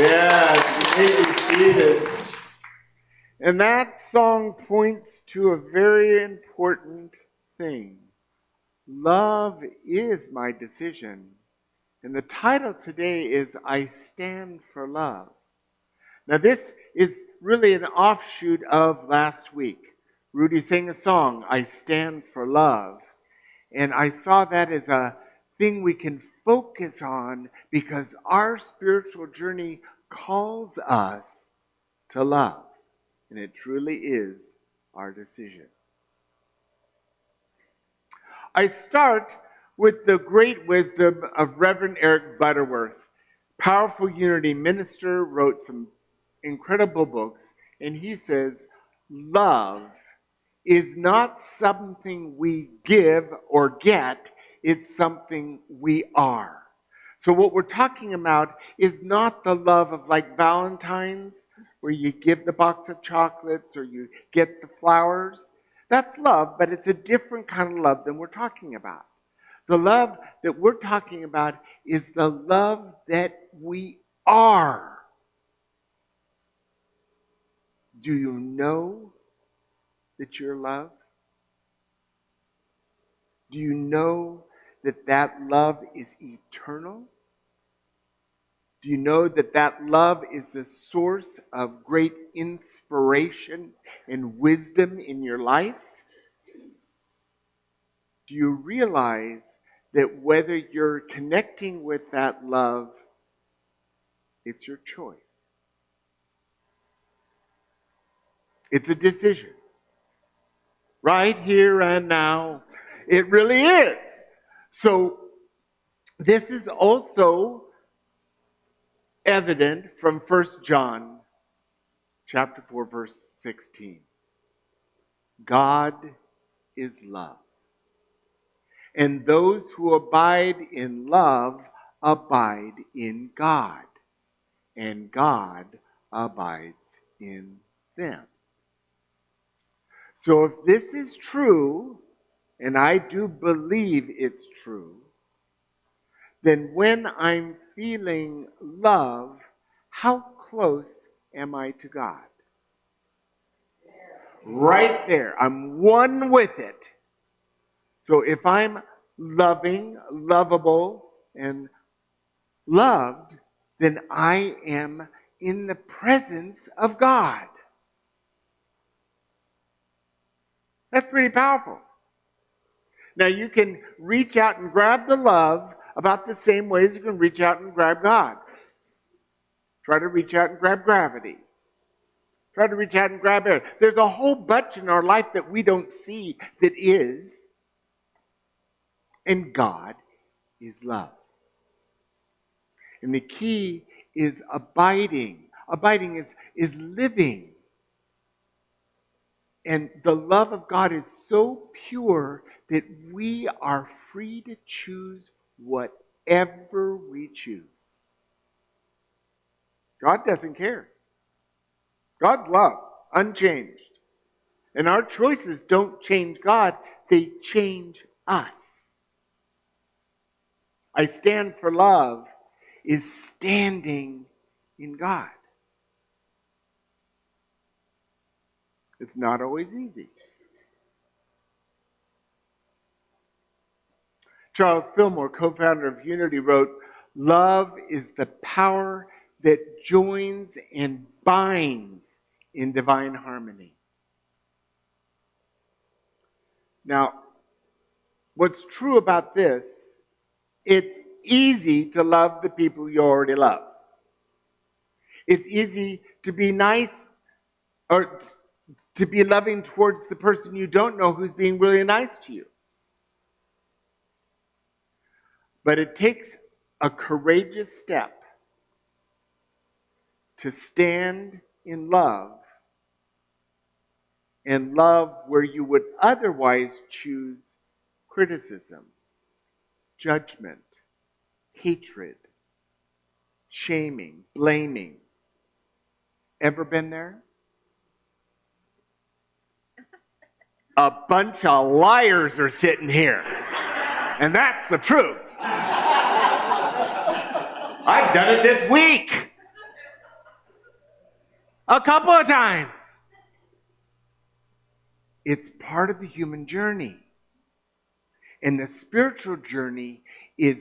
Yes, you may be seated. And that song points to a very important thing. Love is my decision. And the title today is I Stand for Love. Now this is really an offshoot of last week. Rudy sang a song, I Stand for Love. And I saw that as a thing we can focus on because our spiritual journey calls us to love. And it truly is our decision. I start with the great wisdom of Reverend Eric Butterworth. Powerful Unity minister, wrote some incredible books, and he says, love is not something we give or get, it's something we are. So what we're talking about is not the love of like Valentine's, where you give the box of chocolates or you get the flowers. That's love, but it's a different kind of love than we're talking about. The love that we're talking about is the love that we are. Do you know that you're loved? Do you know that that love is eternal? Do you know that that love is the source of great inspiration and wisdom in your life? Do you realize that whether you're connecting with that love, it's your choice? It's a decision. Right here and now. It really is. So this is also evident from 1 John chapter 4, verse 16. God is love. And those who abide in love abide in God. And God abides in them. So if this is true, and I do believe it's true, then when I'm feeling love, how close am I to God? Right there. I'm one with it. So if I'm loving, lovable, and loved, then I am in the presence of God. That's pretty powerful. Now you can reach out and grab the love about the same way as you can reach out and grab God. Try to reach out and grab gravity. Try to reach out and grab air. There's a whole bunch in our life that we don't see that is. And God is love. And the key is abiding. Abiding is living. And the love of God is so pure that we are free to choose whatever we choose. God doesn't care. God's love, unchanged. And our choices don't change God, they change us. I stand for love is standing in God. It's not always easy. Charles Fillmore, co-founder of Unity, wrote, love is the power that joins and binds in divine harmony. Now, what's true about this, it's easy to love the people you already love. It's easy to be nice or to be loving towards the person you don't know who's being really nice to you. But it takes a courageous step to stand in love, and love where you would otherwise choose criticism, judgment, hatred, shaming, blaming. Ever been there? A bunch of liars are sitting here. And that's the truth. I've done it this week. A couple of times. It's part of the human journey. And the spiritual journey is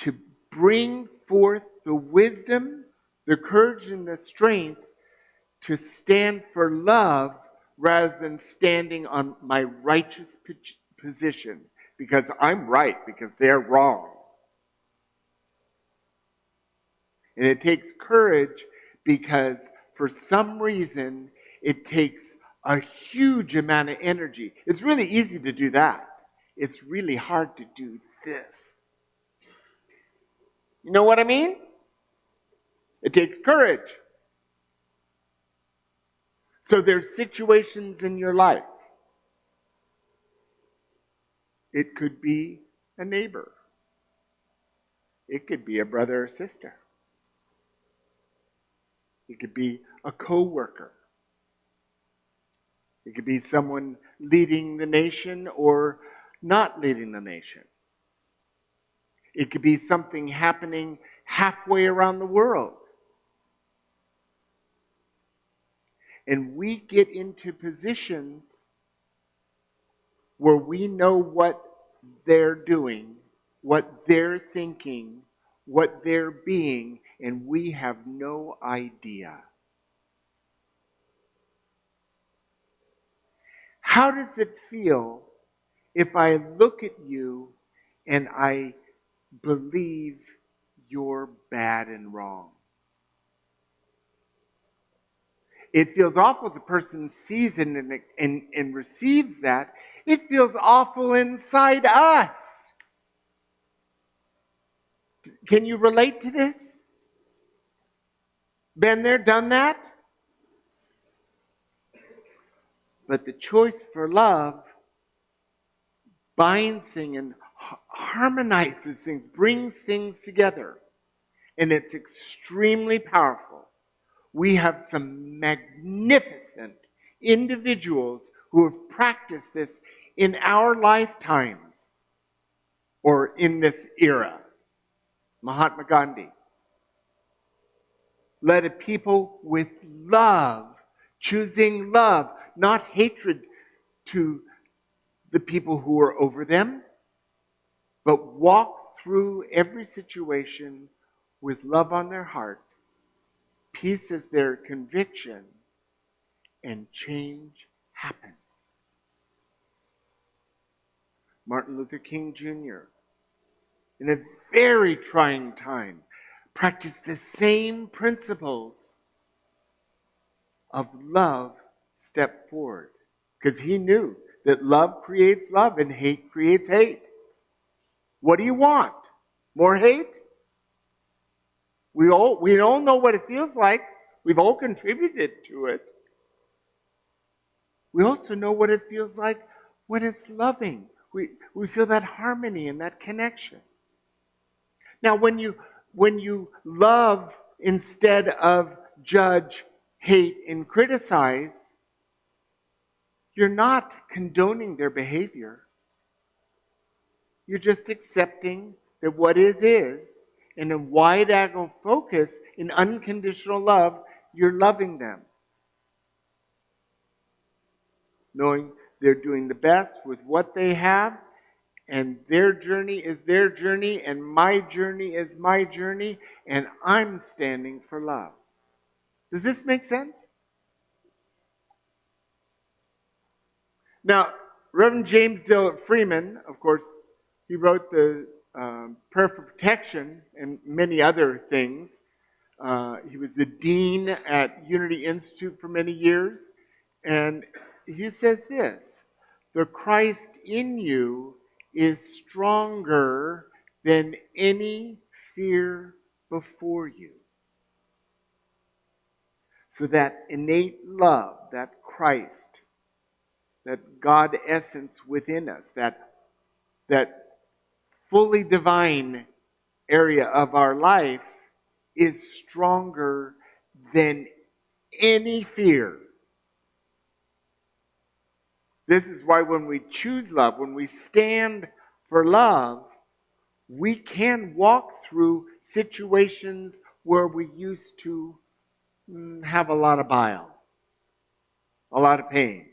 to bring forth the wisdom, the courage, and the strength to stand for love rather than standing on my righteous position because I'm right, because they're wrong. And it takes courage because for some reason it takes a huge amount of energy. It's really easy to do that. It's really hard to do this. You know what I mean? It takes courage. So there's situations in your life. It could be a neighbor. It could be a brother or sister. It could be a coworker. It could be someone leading the nation or not leading the nation. It could be something happening halfway around the world. And we get into positions where we know what they're doing, what they're thinking, what they're being, and we have no idea. How does it feel if I look at you and I believe you're bad and wrong? It feels awful if the person sees it and receives that. It feels awful inside us. Can you relate to this? Been there, done that? But the choice for love binds things and harmonizes things, brings things together. And it's extremely powerful. We have some magnificent individuals who have practiced this in our lifetimes or in this era. Mahatma Gandhi led a people with love, choosing love, not hatred to the people who were over them, but walked through every situation with love on their heart, peace as their conviction, and change happens. Martin Luther King Jr., in a very trying time, practiced the same principles of love step forward. Because he knew that love creates love and hate creates hate. What do you want? More hate? We all know what it feels like. We've all contributed to it. We also know what it feels like when it's loving. We feel that harmony and that connection. Now, when you love instead of judge, hate, and criticize, you're not condoning their behavior. You're just accepting that what is, and in wide-angle focus, in unconditional love, you're loving them. Knowing they're doing the best with what they have, and their journey is their journey, and my journey is my journey, and I'm standing for love. Does this make sense? Now, Reverend James Dillard Freeman, of course, he wrote the Prayer for Protection and many other things. He was the dean at Unity Institute for many years. And he says this: the Christ in you is stronger than any fear before you. So that innate love, that Christ, that God essence within us, that fully divine area of our life is stronger than any fear. This is why when we choose love, when we stand for love, we can walk through situations where we used to have a lot of bile, a lot of pain,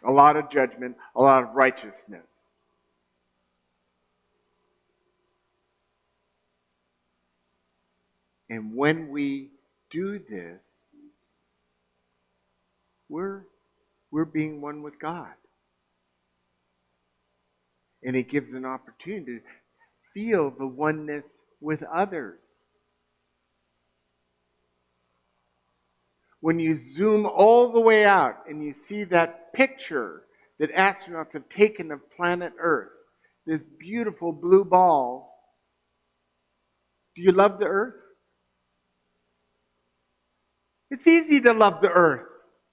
a lot of judgment, a lot of righteousness. And when we do this, we're being one with God. And it gives an opportunity to feel the oneness with others. When you zoom all the way out and you see that picture that astronauts have taken of planet Earth, this beautiful blue ball, do you love the Earth? It's easy to love the Earth.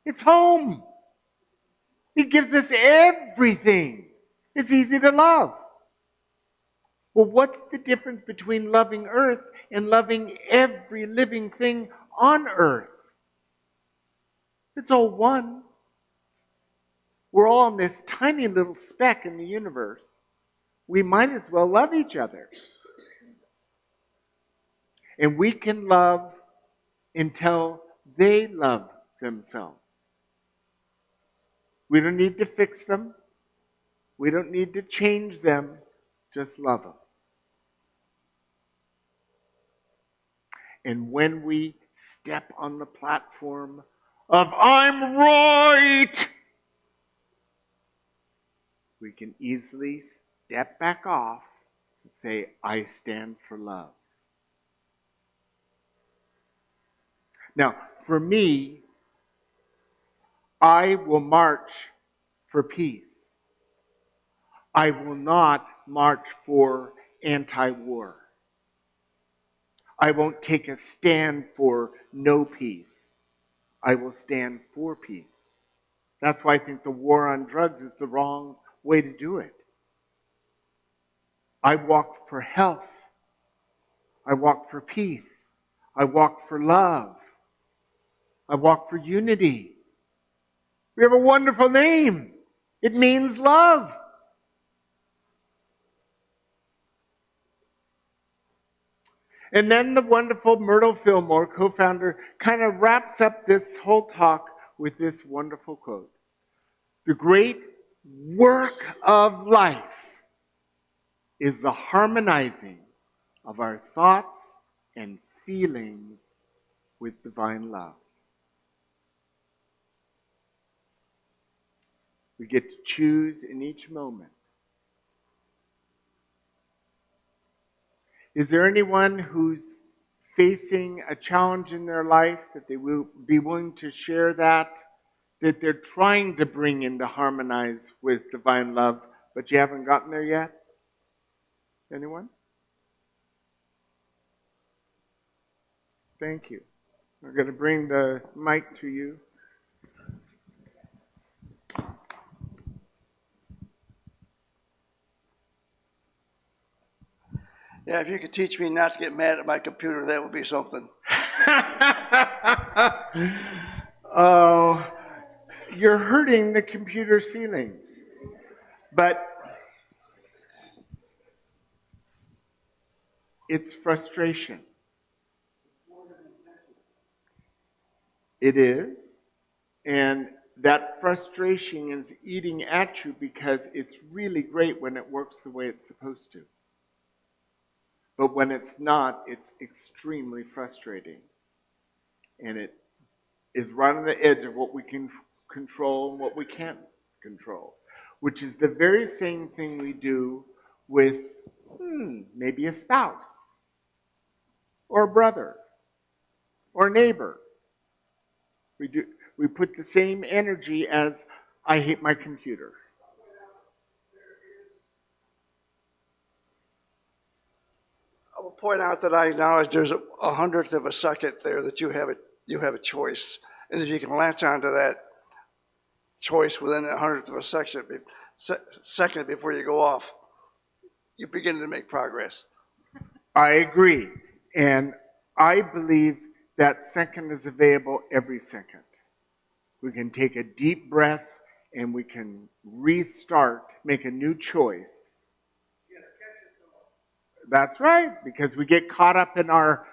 It's home. It gives us everything. It's easy to love. Well, what's the difference between loving Earth and loving every living thing on Earth? It's all one. We're all in this tiny little speck in the universe. We might as well love each other. And we can love until they love themselves. We don't need to fix them. We don't need to change them. Just love them. And when we step on the platform of I'm right, we can easily step back off and say, I stand for love. Now, for me, I will march for peace. I will not march for anti-war. I won't take a stand for no peace. I will stand for peace. That's why I think the war on drugs is the wrong way to do it. I walk for health. I walk for peace. I walk for love. I walk for unity. We have a wonderful name. It means love. And then the wonderful Myrtle Fillmore, co-founder, kind of wraps up this whole talk with this wonderful quote. The great work of life is the harmonizing of our thoughts and feelings with divine love. We get to choose in each moment. Is there anyone who's facing a challenge in their life that they will be willing to share that they're trying to bring into harmonize with divine love, but you haven't gotten there yet? Anyone? Thank you. We're going to bring the mic to you. Yeah, if you could teach me not to get mad at my computer, that would be something. Oh, you're hurting the computer's feelings. But it's frustration. It is. And that frustration is eating at you because it's really great when it works the way it's supposed to. But when it's not, it's extremely frustrating. And it is right on the edge of what we can control and what we can't control, which is the very same thing we do with maybe a spouse or a brother or a neighbor. We put the same energy as I hate my computer. I will point out that I acknowledge there's a hundredth of a second there that you have a choice, and if you can latch onto that choice within a hundredth of a second before you go off, you begin to make progress. I agree. And I believe that second is available every second. We can take a deep breath and we can restart, make a new choice. That's right, because we get caught up in our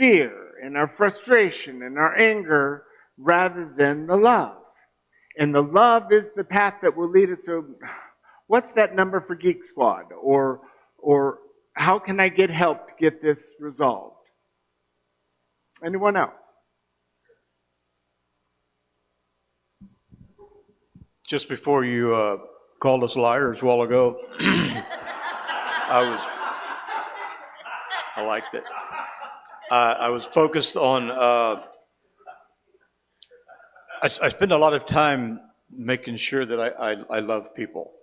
fear and our frustration and our anger rather than the love. And the love is the path that will lead us to what's that number for Geek Squad? Or how can I get help to get this resolved? Anyone else? Just before you called us liars a while ago, I liked it. I was focused on, I spend a lot of time making sure that I love people,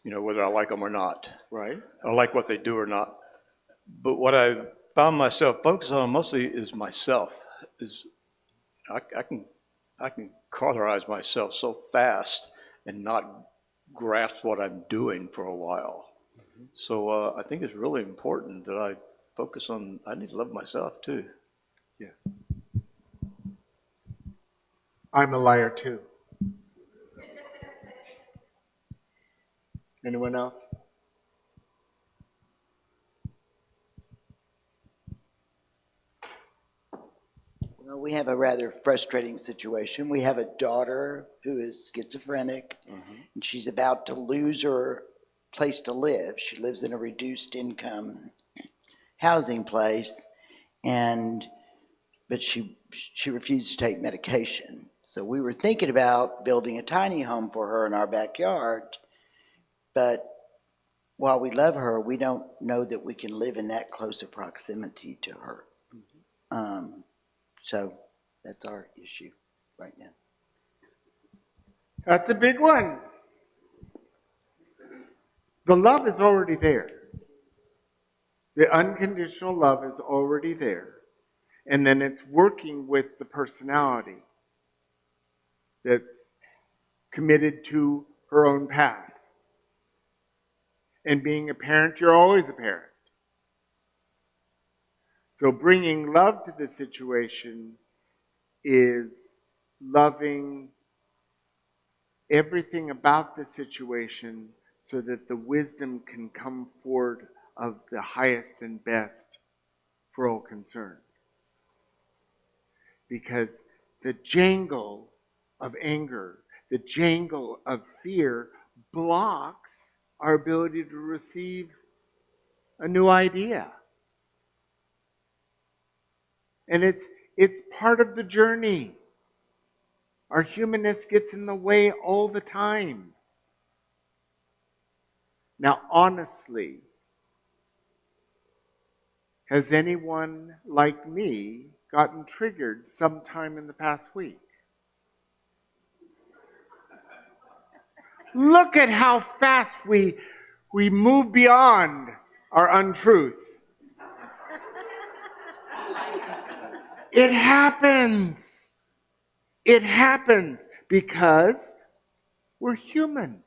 whether I like them or not. Right. I like what they do or not. But what I found myself focused on mostly is myself. I can cauterize myself so fast and not grasp what I'm doing for a while. Mm-hmm. So I think it's really important that I focus on, I need to love myself too. Yeah. I'm a liar too. Anyone else? Well, we have a rather frustrating situation. We have a daughter who is schizophrenic, and she's about to lose her place to live. She lives in a reduced income housing place, but she refused to take medication. So we were thinking about building a tiny home for her in our backyard, but while we love her, we don't know that we can live in that close a proximity to her. So that's our issue right now. That's a big one. The love is already there. The unconditional love is already there. And then it's working with the personality that's committed to her own path. And being a parent, you're always a parent. So bringing love to the situation is loving everything about the situation so that the wisdom can come forward of the highest and best for all concerned. Because the jangle of anger, the jangle of fear blocks our ability to receive a new idea. And it's part of the journey. Our humanness gets in the way all the time. Now, honestly, has anyone like me gotten triggered sometime in the past week? Look at how fast we move beyond our untruth. It happens. It happens because we're human.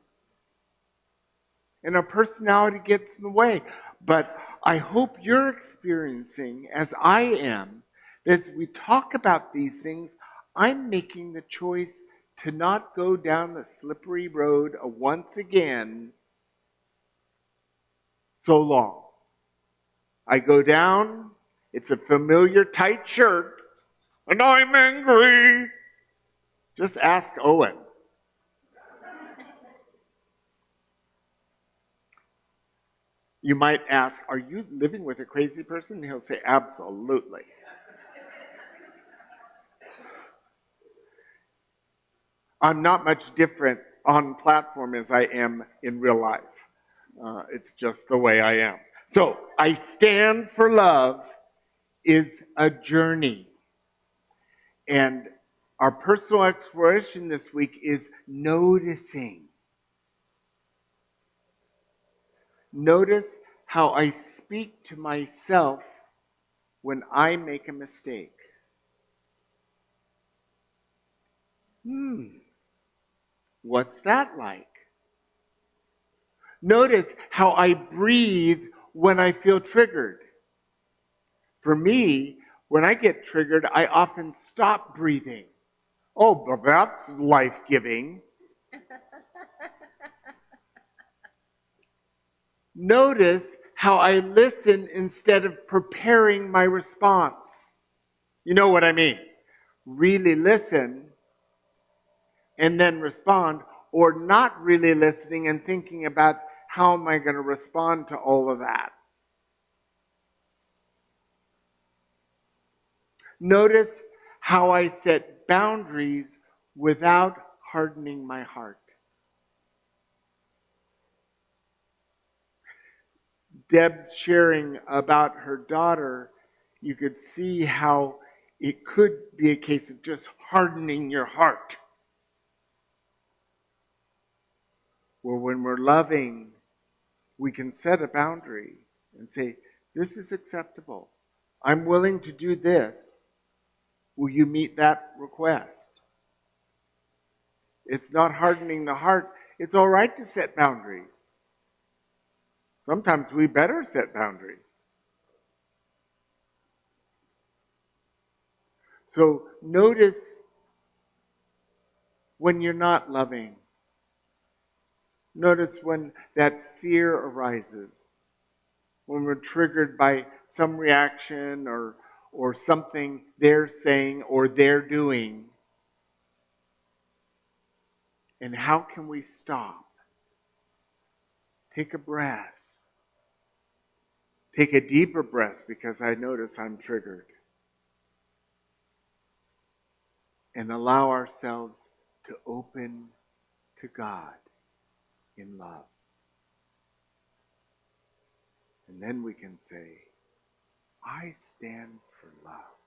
And our personality gets in the way. But I hope you're experiencing, as I am, as we talk about these things, I'm making the choice to not go down the slippery road once again so long. I go down, it's a familiar tight shirt, and I'm angry. Just ask Owen. You might ask, are you living with a crazy person? And he'll say, absolutely. I'm not much different on platform as I am in real life. It's just the way I am. So, I stand for love is a journey. And our personal exploration this week is noticing. Notice how I speak to myself when I make a mistake. What's that like? Notice how I breathe when I feel triggered. For me, when I get triggered, I often stop breathing. Oh, but that's life-giving. Notice how I listen instead of preparing my response. You know what I mean? Really listen and then respond, or not really listening and thinking about how am I going to respond to all of that. Notice how I set boundaries without hardening my heart. Deb's sharing about her daughter, you could see how it could be a case of just hardening your heart. Where when we're loving, we can set a boundary and say, this is acceptable. I'm willing to do this. Will you meet that request? It's not hardening the heart. It's all right to set boundaries. Sometimes we better set boundaries. So notice when you're not loving. Notice when that fear arises, when we're triggered by some reaction or something they're saying or they're doing. And how can we stop? Take a breath. Take a deeper breath because I notice I'm triggered. And allow ourselves to open to God in love. And then we can say, I stand for love.